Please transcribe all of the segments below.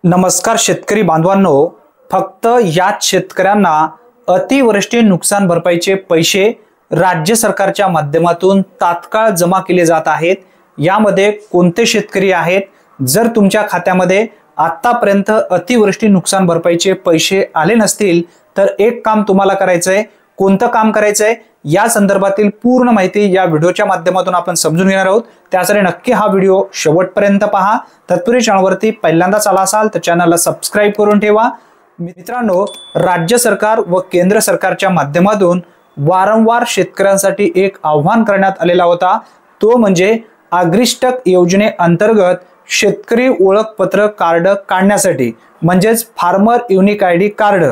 नमस्कार शेतकरी बांधवांनो, फक्त याच शेतकऱ्यांना अतिवृष्टी नुकसान भरपाईचे पैसे राज्य सरकारच्या माध्यमातून तात्काळ जमा केले जात आहेत। यामध्ये कोणते शेतकरी आहेत? जर तुमच्या खात्यामध्ये आतापर्यंत अतिवृष्टी नुकसान भरपाईचे पैसे आले नसतील तर एक काम तुम्हाला करायचंय। कोणतं काम करायचंय या संदर्भातील पूर्ण माहिती या व्हिडिओच्या माध्यमातून आपण समजून घेणार आहोत। त्यासाठी नक्की हा व्हिडिओ शेवटपर्यंत पहा। तत्पूर्वी चॅनलवरती पहिल्यांदाच आला असाल तर चॅनलला सबस्क्राइब करून ठेवा। मित्रांनो, राज्य सरकार व केंद्र सरकारच्या माध्यमातून वारंवार शेतकऱ्यांसाठी एक आव्हान करण्यात आलेला होता, तो म्हणजे अग्रिष्टक योजनेअंतर्गत शेतकरी ओळखपत्र कार्ड काढण्यासाठी, म्हणजेच फार्मर युनिक आयडी कार्ड।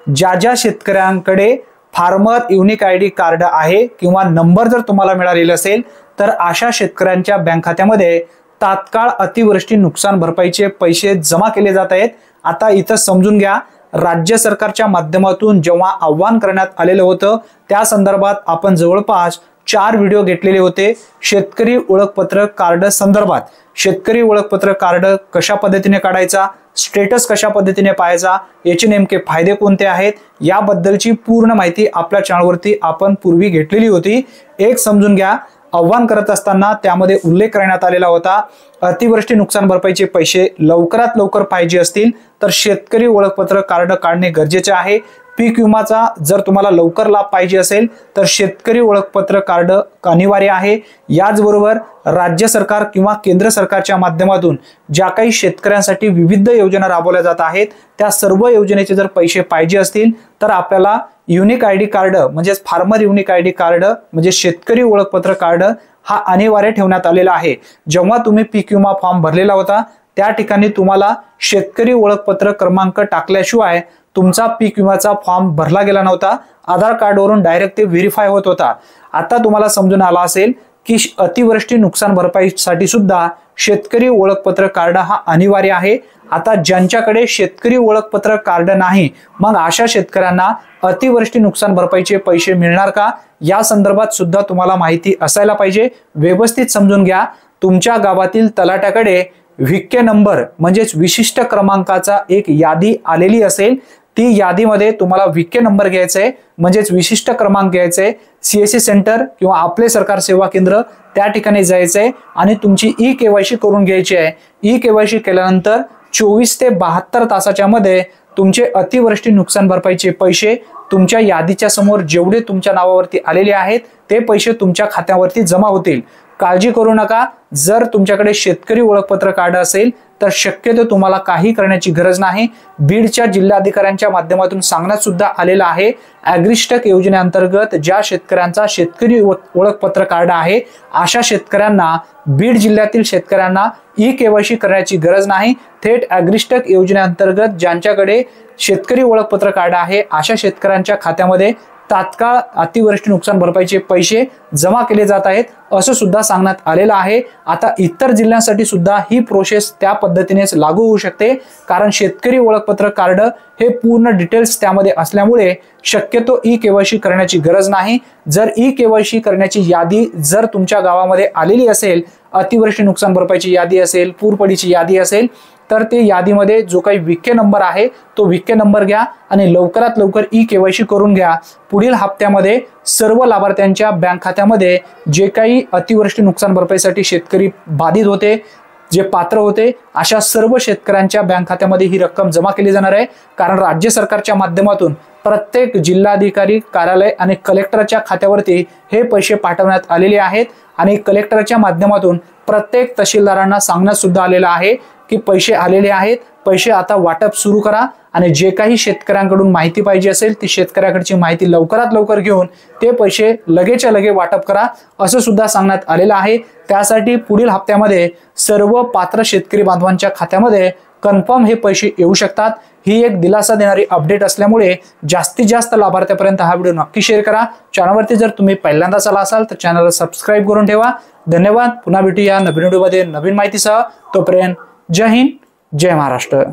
ज्या शेतकऱ्यांकडे फार्मर युनिक आयडी कार्ड आहे किंवा नंबर जर तुम्हाला मिळालेला असेल तर अशा शेतकऱ्यांच्या बँक खात्यामध्ये तात्काळ अतिवृष्टी नुकसान भरपाईचे पैसे जमा केले जात आहेत। आता इथं समजून घ्या, राज्य सरकारच्या माध्यमातून जेव्हा आव्हान करण्यात आलेलं होतं त्या संदर्भात आपण जवळपास 4 व्हिडिओ घेतलेले होते। शेतकरी ओळखपत्र कार्ड संदर्भात, शेतकरी ओळखपत्र कार्ड कशा पद्धतीने काढायचा, स्टेटस कशा पद्धतीने पाहायचा, याचे नेमके फायदे कोणते आहेत याबद्दलची पूर्ण माहिती आपल्या चॅनलवरती आपण पूर्वी घेतलेली होती। एक समजून घ्या, आव्हान करत असताना त्यामध्ये उल्लेख करण्यात आलेला होता, अतिवृष्टी नुकसान भरपाईचे पैसे लवकरात लवकर पाहिजे असतील तर शेतकरी ओळखपत्र कार्ड काढणे गरजेचे आहे। पीक विमाचा जर तुम्हाला लवकर लाभ पाहिजे असेल तर शेतकरी ओळखपत्र कार्ड अनिवार्य आहे। याचबरोबर राज्य सरकार किंवा केंद्र सरकारच्या माध्यमातून ज्या काही शेतकऱ्यांसाठी विविध योजना राबवल्या जात आहेत त्या सर्व योजनेचे जर पैसे पाहिजे असतील तर आपल्याला युनिक आयडी कार्ड म्हणजे फार्मर युनिक आयडी कार्ड म्हणजे शेतकरी ओळखपत्र कार्ड हा अनिवार्य ठेवण्यात आलेला आहे। जेव्हा तुम्ही पीक विमा फॉर्म भरलेला होता त्या ठिकाणी तुम्हाला शेतकरी ओळखपत्र क्रमांक टाकल्याशिवाय तुमचा पीक विमाचा फॉर्म भरला गेला नव्हता। आधार कार्डवरून डायरेक्ट ते व्हेरीफाय होत होता। आता तुम्हाला समजून आला असेल की अतिवृष्टी नुकसान भरपाईसाठी सुद्धा शेतकरी ओळखपत्र कार्ड हा अनिवार्य आहे। आता ज्यांच्याकडे शेतकरी ओळखपत्र कार्ड नाही मग अशा शेतकऱ्यांना अतिवृष्टी नुकसान भरपाईचे पैसे मिळणार का या संदर्भात सुद्धा तुम्हाला माहिती असायला पाहिजे। व्यवस्थित समजून घ्या, तुमच्या गावातील तलाट्याकडे विक्के नंबर म्हणजेच विशिष्ट क्रमांकाचा एक यादी आलेली असेल, ती यादीमध्ये तुम्हाला विक्के नंबर घ्यायचा आहे म्हणजेच विशिष्ट क्रमांक घ्यायचा आहे। सीएससी सेंटर किंवा आपले सरकार सेवा केंद्र त्या ठिकाणी जायचं आहे आणि तुमची ई-केवायसी करून घ्यायची आहे। ई-केवायसी केल्यानंतर 24 ते 72 तासाच्या मध्ये तुमचे अतिवृष्टी नुकसान भरपाईचे पैसे तुमच्या यादीच्या समोर जेवढे तुमच्या नावावरती आलेले आहेत ते पैसे तुमच्या खात्यावरती जमा होतील। काळजी करू नका, जर तुमच्याकडे शेतकरी ओळखपत्र कार्ड असेल तर शक्यतो तुम्हाला काही करण्याची गरज नाही। बीडच्या जिल्हाधिकाऱ्यांच्या माध्यमातून सांगण्यात सुद्धा आलेलं आहे, अग्रिष्टक योजनेअंतर्गत ज्या शेतकऱ्यांचा शेतकरी ओळखपत्र कार्ड आहे अशा शेतकऱ्यांना, बीड जिल्ह्यातील शेतकऱ्यांना ई-केवायसी करण्याची गरज नाही। थेट अग्रिष्टक योजनेअंतर्गत ज्यांच्याकडे शेतकरी ओळखपत्र कार्ड आहे अशा शेतकऱ्यांच्या खात्यामध्ये तात्काळ अतिवृष्टी नुकसान भरपाईचे पैसे जमा केले जात आहेत असं सुद्धा सांगण्यात आलेलं आहे। आता इतर जिल्ह्यांसाठी सुद्धा ही प्रोसेस त्या पद्धतीनेच लागू होऊ शकते, कारण शेतकरी ओळखपत्र कार्ड हे पूर्ण डिटेल्स त्यामध्ये असल्यामुळे शक्यतो ई-केवायसी करण्याची गरज नाही। जर ई-केवायसी करण्याची यादी जर तुमच्या गावामध्ये आलेली असेल, अतिवृष्टी नुकसान भरपाईची यादी असेल, पूरपडीची यादी असेल तर ते यादीमध्ये जो काही विक्के नंबर आहे तो विक्के नंबर घ्या आणि लवकरात लवकर ई-केवायसी करून घ्या। पुढील हप्त्यामध्ये सर्व लाभार्थ्यांच्या बँक खात्यामध्ये जे काही अतिवृष्टी नुकसान भरपाईसाठी शेतकरी बाधित होते, जे पात्र होते अशा सर्व शेतकऱ्यांच्या बँक खात्यामध्ये ही रक्कम जमा केली जाणार आहे। कारण राज्य सरकारच्या माध्यमातून प्रत्येक जिल्हाधिकारी कार्यालय आणि कलेक्टरच्या खात्यावरती हे पैसे पाठवण्यात आलेले आहेत आणि कलेक्टरच्या माध्यमातून प्रत्येक तहसीलदारांना सांगण्यात सुद्धा आलेलं आहे की पैसे आलेले आहेत, पैसे आता वाटप सुरू करा आणि जे काही शेतकऱ्यांकडून माहिती पाहिजे असेल ती शेतकऱ्याकडची माहिती लवकरात लवकर घेऊन ते पैसे लगेचच्या लगे वाटप करा असं सुद्धा सांगण्यात आलेलं आहे। त्यासाठी पुढील हप्त्यामध्ये सर्व पात्र शेतकरी बांधवांच्या खात्यामध्ये कन्फर्म हे पैसे येऊ शकतात। ही एक दिलासा देणारी अपडेट असल्यामुळे जास्तीत जास्त लाभार्थ्यापर्यंत हा व्हिडिओ नक्की शेअर करा। चॅनलवरती जर तुम्ही पहिल्यांदाच आला असाल तर चॅनलला सबस्क्राइब करून ठेवा। धन्यवाद। पुन्हा भेटूया नवीन व्हिडिओमध्ये नवीन माहितीसह। तोपर्यंत जय हिंद, जय महाराष्ट्र।